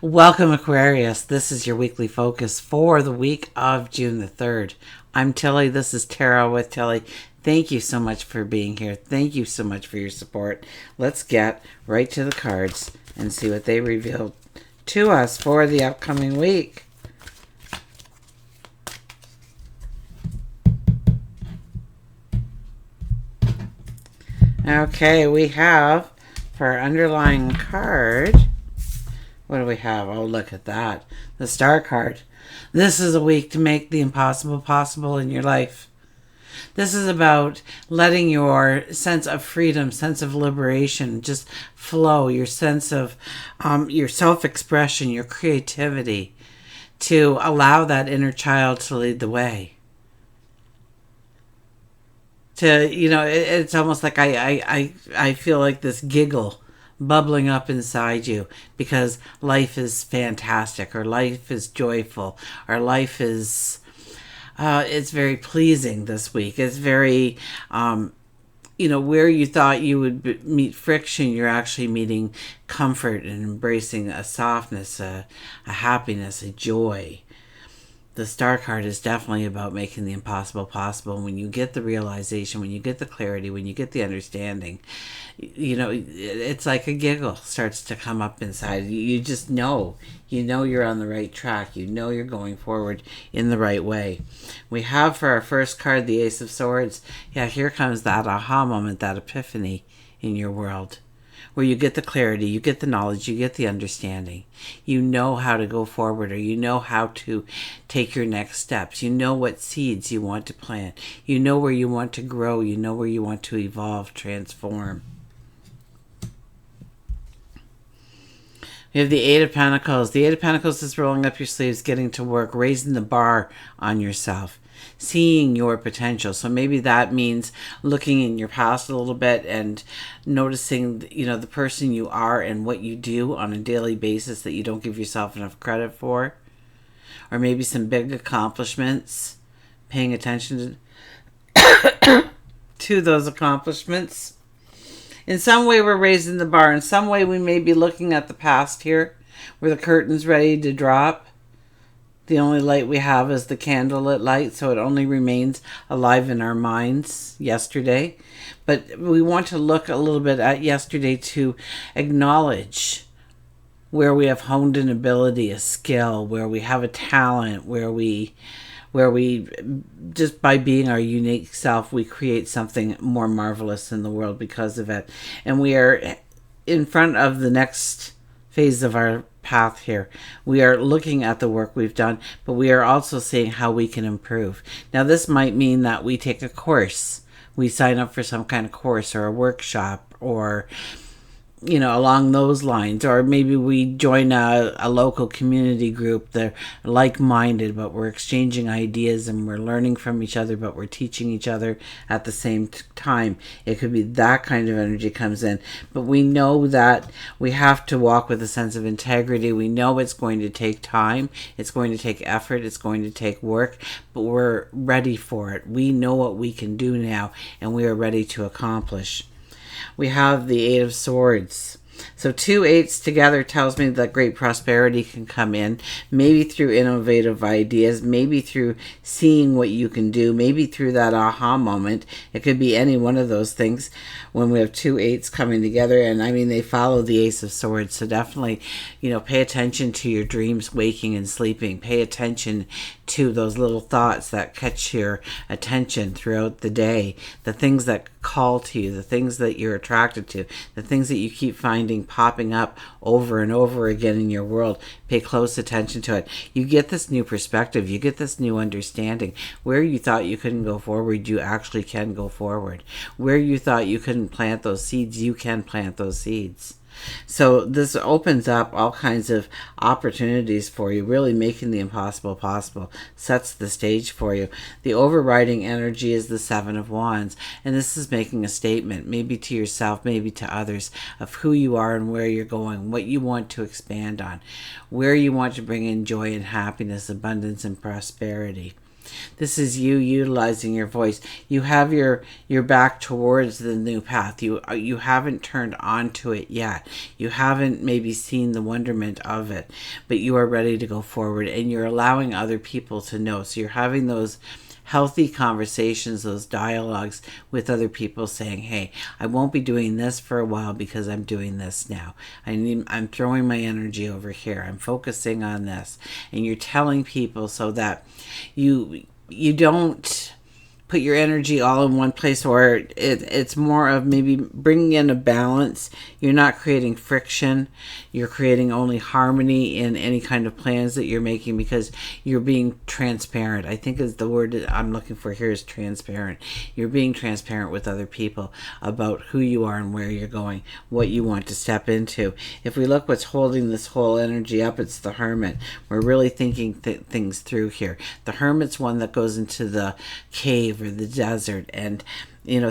Welcome, Aquarius. This is your weekly focus for the week of June the 3rd. I'm Tilly. This is Tarot with Tilly. Thank you so much for being here. Thank you so much for your support. Let's get right to the cards and see what they reveal to us for the upcoming week. Okay, we have for our underlying card. What do we have? Oh, look at that. The Star card. This is a week to make the impossible possible in your life. This is about letting your sense of freedom, sense of liberation just flow, your sense of your self-expression, your creativity, to allow that inner child to lead the way. It's almost like I feel like this giggle bubbling up inside you because life is fantastic, or life is joyful, or life is it's very pleasing this week. It's very where you thought you would meet friction, you're actually meeting comfort and embracing a softness, a happiness, a joy. The Star card is definitely about making the impossible possible. When you get the realization, when you get the clarity, when you get the understanding, it's like a giggle starts to come up inside. You just know, you're on the right track. You know you're going forward in the right way. We have for our first card, the Ace of Swords. Yeah, here comes that aha moment, that epiphany in your world, where you get the clarity, you get the knowledge, you get the understanding. You know how to go forward, or you know how to take your next steps. You know what seeds you want to plant. You know where you want to grow. You know where you want to evolve, transform. We have the Eight of Pentacles. The Eight of Pentacles is rolling up your sleeves, getting to work, raising the bar on yourself, seeing your potential. So maybe that means looking in your past a little bit and noticing, the person you are and what you do on a daily basis that you don't give yourself enough credit for. Or maybe some big accomplishments, paying attention to those accomplishments. In some way, we're raising the bar. In some way, we may be looking at the past here, where the curtain's ready to drop. The only light we have is the candlelit light, so it only remains alive in our minds yesterday. But we want to look a little bit at yesterday to acknowledge where we have honed an ability, a skill, where we have a talent, where we just by being our unique self, we create something more marvelous in the world because of it. And we are in front of the next phase of our path here. We are looking at the work we've done, but we are also seeing how we can improve. Now, this might mean that we take a course. We sign up for some kind of course or a workshop, or along those lines. Or maybe we join a local community group. They're like-minded, but we're exchanging ideas and we're learning from each other, but we're teaching each other at the same time. It could be that kind of energy comes in. But we know that we have to walk with a sense of integrity. We know it's going to take time. It's going to take effort. It's going to take work, but we're ready for it. We know what we can do now, and we are ready to accomplish. We have the Eight of Swords. So 2 eights together tells me that great prosperity can come in, maybe through innovative ideas, maybe through seeing what you can do, maybe through that aha moment. It could be any one of those things when we have 2 eights coming together. And I mean, they follow the Ace of Swords. So definitely, pay attention to your dreams, waking and sleeping. Pay attention to those little thoughts that catch your attention throughout the day, the things that call to you, the things that you're attracted to, the things that you keep finding popping up over and over again in your world. Pay close attention to it. You get this new perspective. You get this new understanding. Where you thought you couldn't go forward, you actually can go forward. Where you thought you couldn't plant those seeds, you can plant those seeds. So this opens up all kinds of opportunities for you, really making the impossible possible, sets the stage for you. The overriding energy is the Seven of Wands, and this is making a statement, maybe to yourself, maybe to others, of who you are and where you're going, what you want to expand on, where you want to bring in joy and happiness, abundance and prosperity. This is you utilizing your voice. You have your back towards the new path. You haven't turned onto it yet. You haven't maybe seen the wonderment of it, but you are ready to go forward, and you're allowing other people to know. So you're having those healthy conversations, those dialogues with other people, saying, hey, I won't be doing this for a while because I'm doing this now. I'm throwing my energy over here. I'm focusing on this. And you're telling people so that you don't put your energy all in one place, or it's more of maybe bringing in a balance. You're not creating friction. You're creating only harmony in any kind of plans that you're making, because you're being transparent. I think is the word that I'm looking for here, is transparent. You're being transparent with other people about who you are and where you're going, what you want to step into. If we look what's holding this whole energy up, it's the Hermit. We're really thinking things through here. The Hermit's one that goes into the cave or the desert and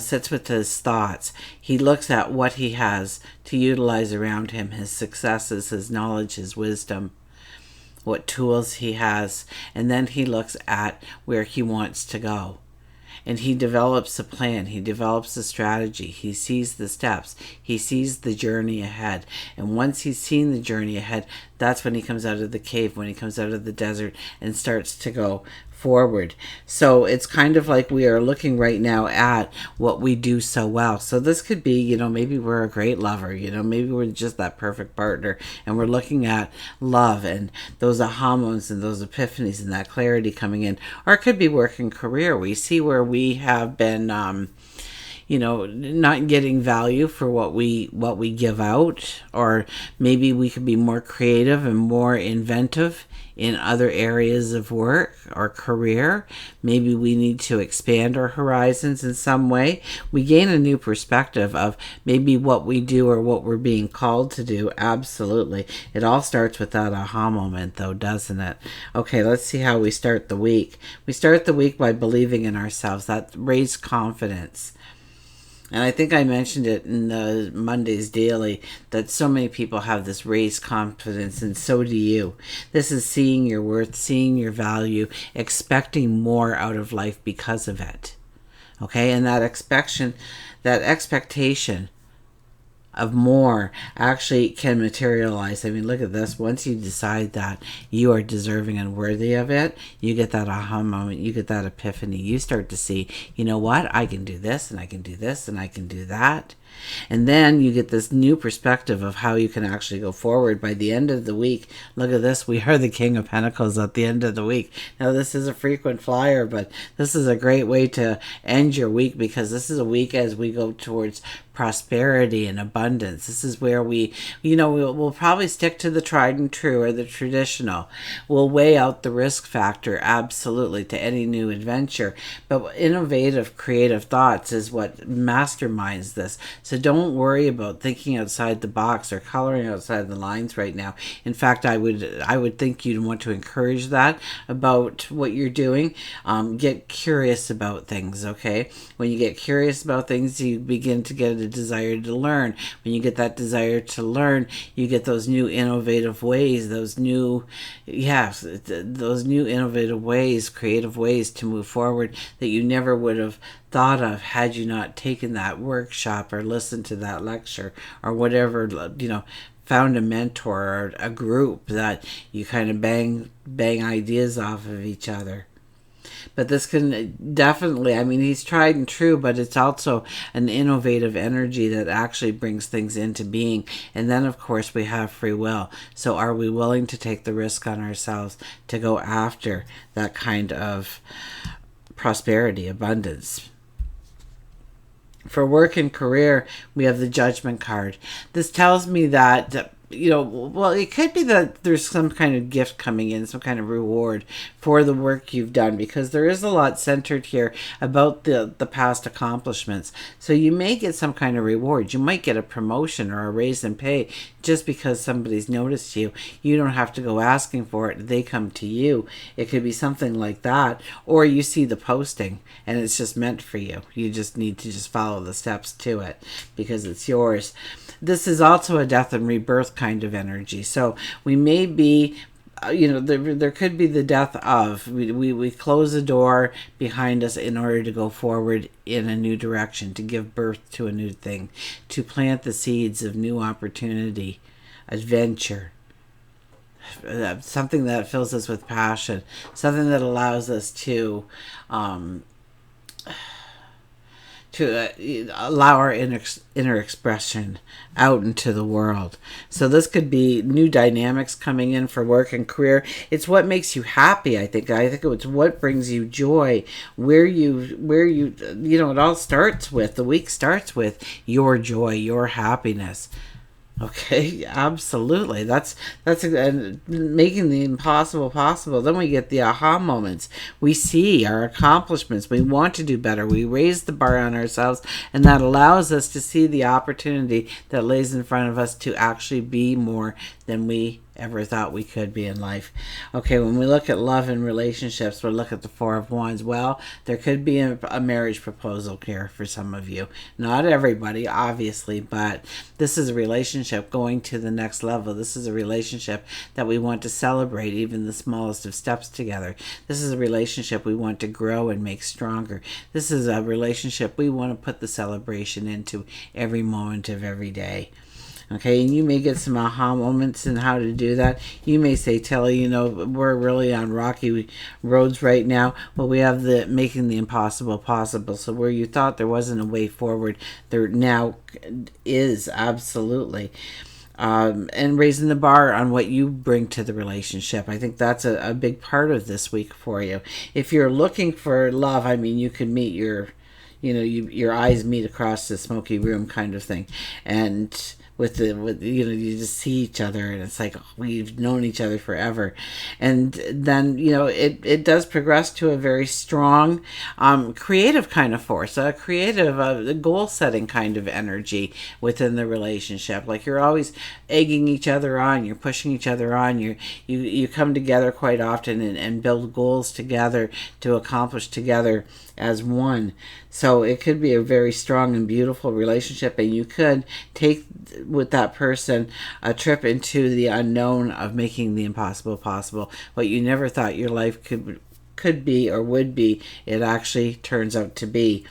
sits with his thoughts. He looks at what he has to utilize around him, his successes, his knowledge, his wisdom, what tools he has, and then he looks at where he wants to go. And he develops a plan. He develops a strategy. He sees the steps. He sees the journey ahead. And once he's seen the journey ahead, that's when he comes out of the cave, when he comes out of the desert and starts to go forward. So it's kind of like we are looking right now at what we do so well. So this could be, maybe we're a great lover, maybe we're just that perfect partner, and we're looking at love and those aha moments and those epiphanies and that clarity coming in. Or it could be work and career. We see where we have been not getting value for what we give out, or maybe we could be more creative and more inventive in other areas of work or career. Maybe we need to expand our horizons in some way. We gain a new perspective of maybe what we do or what we're being called to do. Absolutely. It all starts with that aha moment, though, doesn't it? Okay, let's see how we start the week. We start the week by believing in ourselves. That raised confidence. And I think I mentioned it in the Mondays Daily that so many people have this raised confidence, and so do you. This is seeing your worth, seeing your value, expecting more out of life because of it. Okay, and that expectation of more actually can materialize. I mean, look at this. Once you decide that you are deserving and worthy of it, you get that aha moment, you get that epiphany. You start to see, you know what? I can do this, and I can do this, and I can do that. And then you get this new perspective of how you can actually go forward by the end of the week. Look at this. We are the King of Pentacles at the end of the week. Now, this is a frequent flyer, but this is a great way to end your week, because this is a week as we go towards prosperity and abundance. This is where we'll probably stick to the tried and true, or the traditional. We'll weigh out the risk factor, absolutely, to any new adventure. But innovative, creative thoughts is what masterminds this. So don't worry about thinking outside the box or coloring outside the lines right now. In fact, I would think you'd want to encourage that about what you're doing. Get curious about things, okay? When you get curious about things, you begin to get a desire to learn. When you get that desire to learn, you get those new innovative ways, those new innovative ways, creative ways to move forward that you never would have thought of had you not taken that workshop or listened to that lecture or whatever, found a mentor or a group that you kind of bang ideas off of each other. But this can definitely, he's tried and true, but it's also an innovative energy that actually brings things into being. And then, of course, we have free will. So are we willing to take the risk on ourselves to go after that kind of prosperity, abundance? For work and career, we have the Judgment card. This tells me that it could be that there's some kind of gift coming in, some kind of reward for the work you've done, because there is a lot centered here about the past accomplishments. So you may get some kind of reward. You might get a promotion or a raise in pay just because somebody's noticed you. You don't have to go asking for it. They come to you. It could be something like that. Or you see the posting and it's just meant for you. You just need to just follow the steps to it because it's yours. This is also a death and rebirth kind of energy. So we may be there could be the death of. We close a door behind us in order to go forward in a new direction, to give birth to a new thing, to plant the seeds of new opportunity, adventure, something that fills us with passion, something that allows us to allow our inner expression out into the world. So this could be new dynamics coming in for work and career. It's what makes you happy. I think it's what brings you joy. Where you it all starts with, the week starts with your joy, your happiness. Okay, absolutely. That's making the impossible possible. Then we get the aha moments. We see our accomplishments. We want to do better. We raise the bar on ourselves, and that allows us to see the opportunity that lays in front of us to actually be more than we ever thought we could be in life. Okay, when we look at love and relationships, we'll look at the Four of Wands. Well, there could be a marriage proposal here for some of you. Not everybody, obviously, but this is a relationship going to the next level. This is a relationship that we want to celebrate even the smallest of steps together. This is a relationship we want to grow and make stronger. This is a relationship we want to put the celebration into every moment of every day. Okay, and you may get some aha moments in how to do that. You may say, Telly, we're really on rocky roads right now. Well, we have the making the impossible possible. So where you thought there wasn't a way forward, there now is, absolutely. And raising the bar on what you bring to the relationship. I think that's a big part of this week for you. If you're looking for love, you can meet your eyes meet across the smoky room kind of thing. And you just see each other, and it's like, we've known each other forever. And then it does progress to a very strong creative kind of force, a creative goal setting kind of energy within the relationship. Like, you're always egging each other on, you're pushing each other on, you come together quite often and build goals together to accomplish together as one. So it could be a very strong and beautiful relationship, and you could take with that person a trip into the unknown of making the impossible possible. What you never thought your life could be or would be, it actually turns out to be.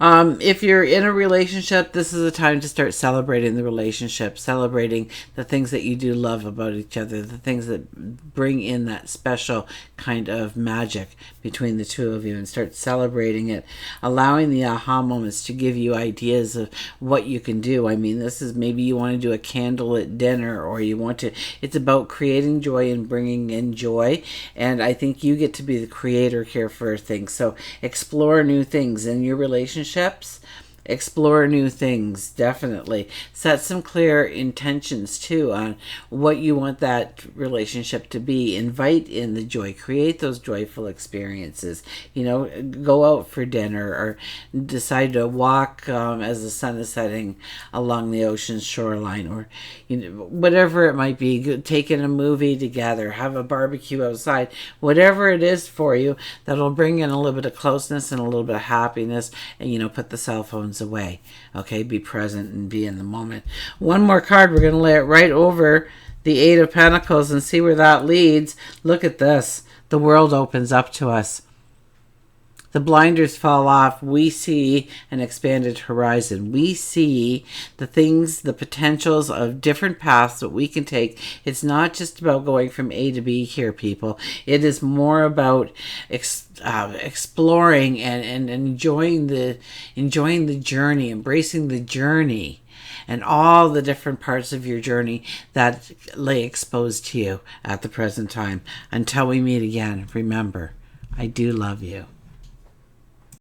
If you're in a relationship, this is a time to start celebrating the relationship, celebrating the things that you do love about each other, the things that bring in that special kind of magic between the two of you, and start celebrating it, allowing the aha moments to give you ideas of what you can do. This is, maybe you want to do a candlelit dinner, or it's about creating joy and bringing in joy. And I think you get to be the creator here for things. So explore new things in your relationships. Explore new things, definitely. Set some clear intentions too on what you want that relationship to be. Invite in the joy. Create those joyful experiences. Go out for dinner, or decide to walk as the sun is setting along the ocean's shoreline, or whatever it might be. Take in a movie together. Have a barbecue outside. Whatever it is for you that'll bring in a little bit of closeness and a little bit of happiness, and put the cell phones away. Okay, be present and be in the moment. One more card, we're going to lay it right over the Eight of Pentacles and see where that leads. Look at this. The world opens up to us. The blinders fall off. We see an expanded horizon. We see the things, the potentials of different paths that we can take. It's not just about going from A to B here, people. It is more about exploring and enjoying the journey, embracing the journey, and all the different parts of your journey that lay exposed to you at the present time. Until we meet again, remember, I do love you.